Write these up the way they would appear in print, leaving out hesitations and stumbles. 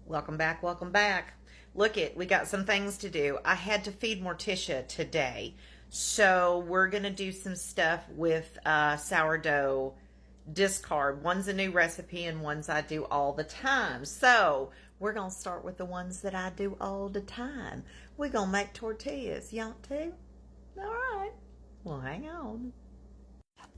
Welcome back, welcome back. Look it, we got some things to do. I had to feed Morticia today. So we're going to do some stuff with sourdough discard. One's a new recipe and one's I do all the time. So we're going to start with the ones that I do all the time. We're going to make tortillas. You want to? All right. Well, hang on.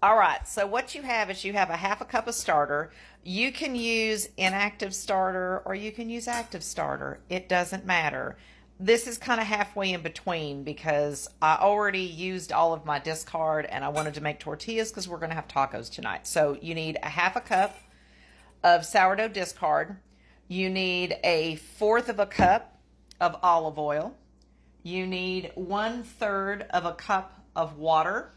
All right, so what you have is you have a half a cup of starter. You can use inactive starter or you can use active starter. It doesn't matter. This is kind of halfway in between because I already used all of my discard and I wanted to make tortillas because we're going to have tacos tonight. So you need a half a cup of sourdough discard. You need a fourth of a cup of olive oil. You need 1/3 of a cup of water.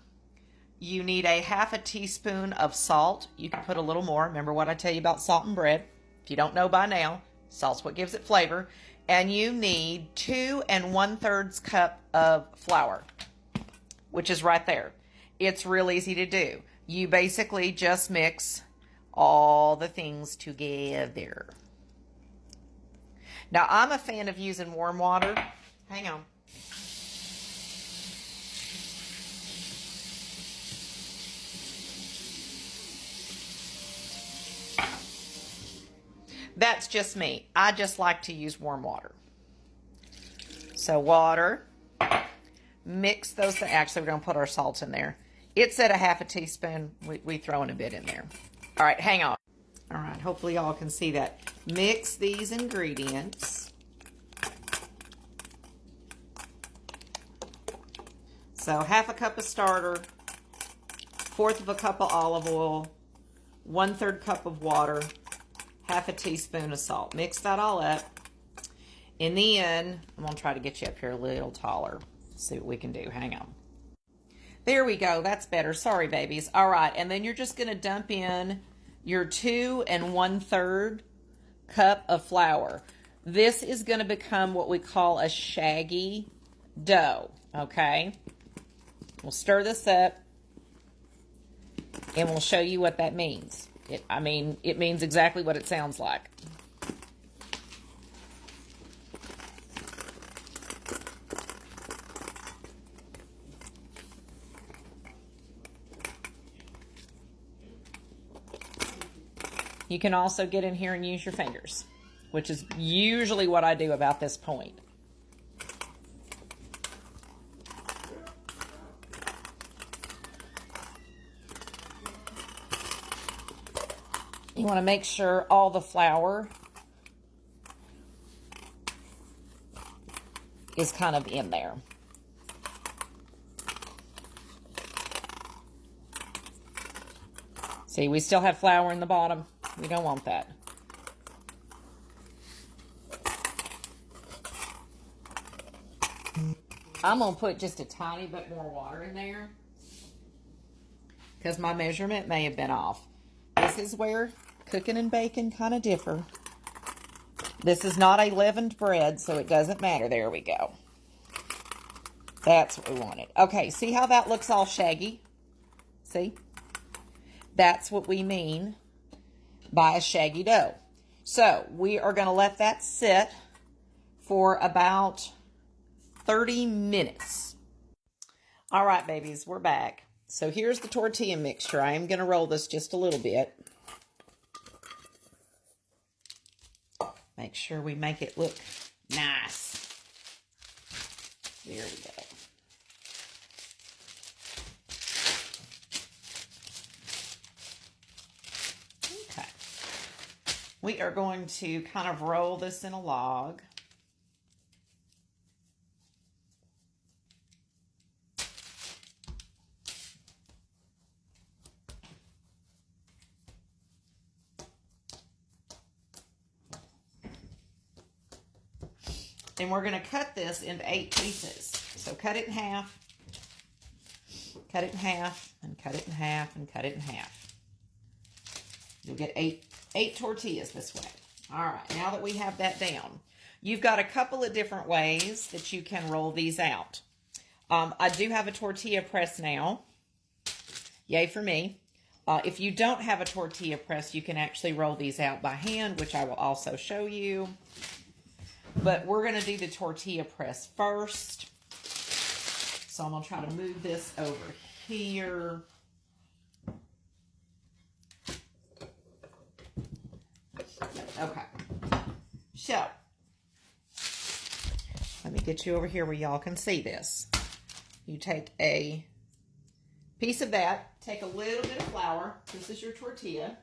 You need a half a teaspoon of salt. You can put a little more. Remember what I tell you about salt and bread. If you don't know by now, salt's what gives it flavor. And you need 2 1/3 cup of flour, which is right there. It's real easy to do. You basically just mix all the things together. Now, I'm a fan of using warm water. Hang on. That's just me. I just like to use warm water. So water, mix those. Actually, we're going to put our salt in there. It's at a half a teaspoon. We throw in a bit in there. All right, hang on. All right, hopefully y'all can see that. Mix these ingredients. So half a cup of starter, fourth of a cup of olive oil, 1/3 cup of water, half a teaspoon of salt. Mix that all up. And then, I'm going to try to get you up here a little taller. See what we can do. Hang on. There we go. That's better. Sorry, babies. All right. And then you're just going to dump in your 2 1/3 cup of flour. This is going to become what we call a shaggy dough. Okay? We'll stir this up. And we'll show you what that means. It means exactly what it sounds like. You can also get in here and use your fingers, which is usually what I do about this point. You want to make sure all the flour is kind of in there. See, we still have flour in the bottom. We don't want that. I'm going to put just a tiny bit more water in there because my measurement may have been off. This is where cooking and baking kind of differ. This is not a leavened bread, so it doesn't matter. There we go. That's what we wanted. Okay, see how that looks all shaggy? See? That's what we mean by a shaggy dough. So we are going to let that sit for about 30 minutes. All right, babies, we're back. So here's the tortilla mixture. I am going to roll this just a little bit. Make sure we make it look nice. There we go. Okay. We are going to kind of roll this in a log. And we're going to cut this into 8 pieces. So cut it in half, cut it in half, and cut it in half, and cut it in half. You'll get eight tortillas this way. All right, now that we have that down, you've got a couple of different ways that you can roll these out. I do have a tortilla press now. Yay for me. If you don't have a tortilla press, you can actually roll these out by hand, which I will also show you. But we're going to do the tortilla press first. So I'm going to try to move this over here. Okay. So, let me get you over here where y'all can see this. You take a piece of that, take a little bit of flour. This is your tortilla.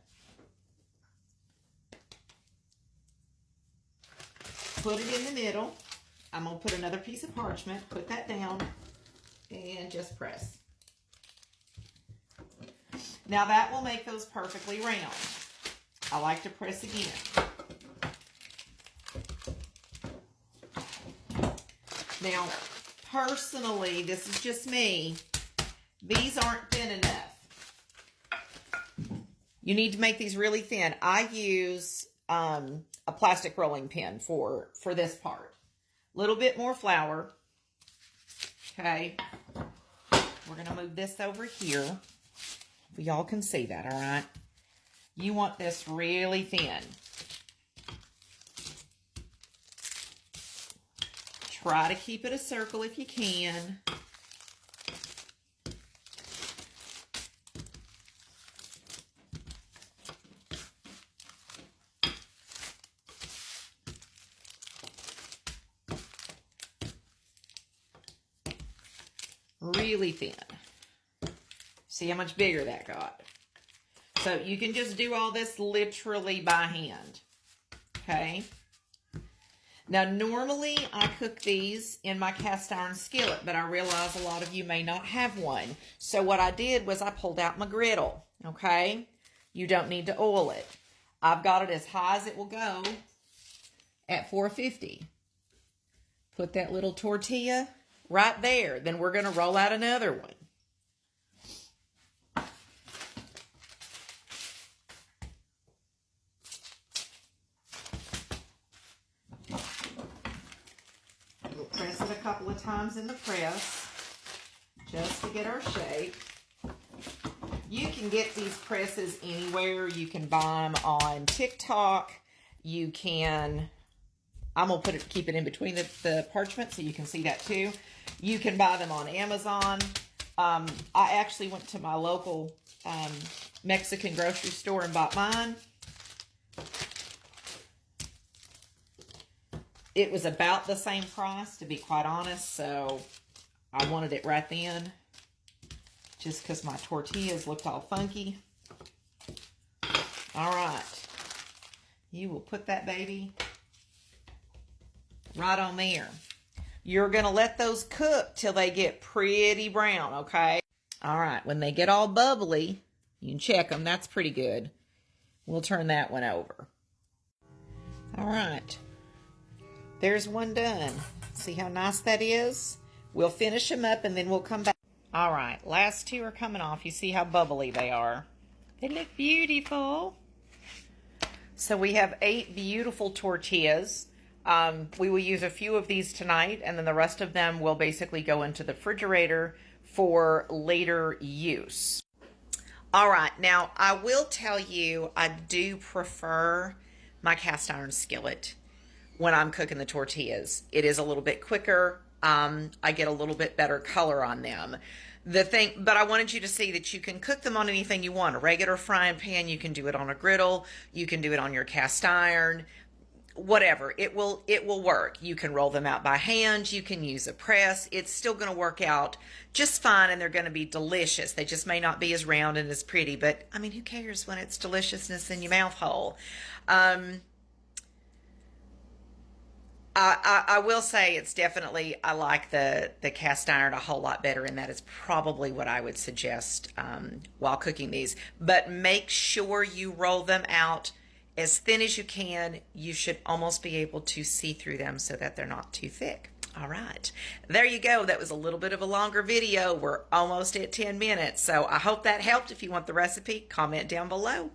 Put it in the middle. I'm going to put another piece of parchment, put that down, and just press. Now that will make those perfectly round. I like to press again. Now, personally, this is just me, these aren't thin enough. You need to make these really thin. I use a plastic rolling pin for this part. A little bit more flour. Okay. We're going to move this over here. Y'all can see that, all right? You want this really thin. Try to keep it a circle if you can. Really thin. See how much bigger that got? So you can just do all this literally by hand. Okay? Now, normally I cook these in my cast iron skillet, but I realize a lot of you may not have one. So what I did was I pulled out my griddle, okay? You don't need to oil it. I've got it as high as it will go at 450. Put that little tortilla right there. Then we're going to roll out another one. Press it a couple of times in the press just to get our shape. You can get these presses anywhere. You can buy them on Tik Tok. You can, I'm going to keep it in between the parchment so you can see that too. You can buy them on Amazon. I actually went to my local Mexican grocery store and bought mine. It was about the same price, to be quite honest, so I wanted it right then, just because my tortillas looked all funky. All right. You will put that baby right on there. You're going to let those cook till they get pretty brown, okay? All right. When they get all bubbly, you can check them. That's pretty good. We'll turn that one over. All right. There's one done. See how nice that is? We'll finish them up and then we'll come back. All right, last two are coming off. You see how bubbly they are. They look beautiful. So we have 8 beautiful tortillas. We will use a few of these tonight, and then the rest of them will basically go into the refrigerator for later use. All right, now I will tell you I do prefer my cast iron skillet when I'm cooking the tortillas. It is a little bit quicker. I get a little bit better color on them. But I wanted you to see that you can cook them on anything you want. A regular frying pan, you can do it on a griddle, you can do it on your cast iron, whatever. It will work. You can roll them out by hand, you can use a press. It's still going to work out just fine, and they're going to be delicious. They just may not be as round and as pretty, but I mean, who cares when it's deliciousness in your mouth hole? I will say it's definitely, I like the cast iron a whole lot better, and that is probably what I would suggest while cooking these. But make sure you roll them out as thin as you can. You should almost be able to see through them so that they're not too thick. All right, there you go. That was a little bit of a longer video. We're almost at 10 minutes, so I hope that helped. If you want the recipe, comment down below.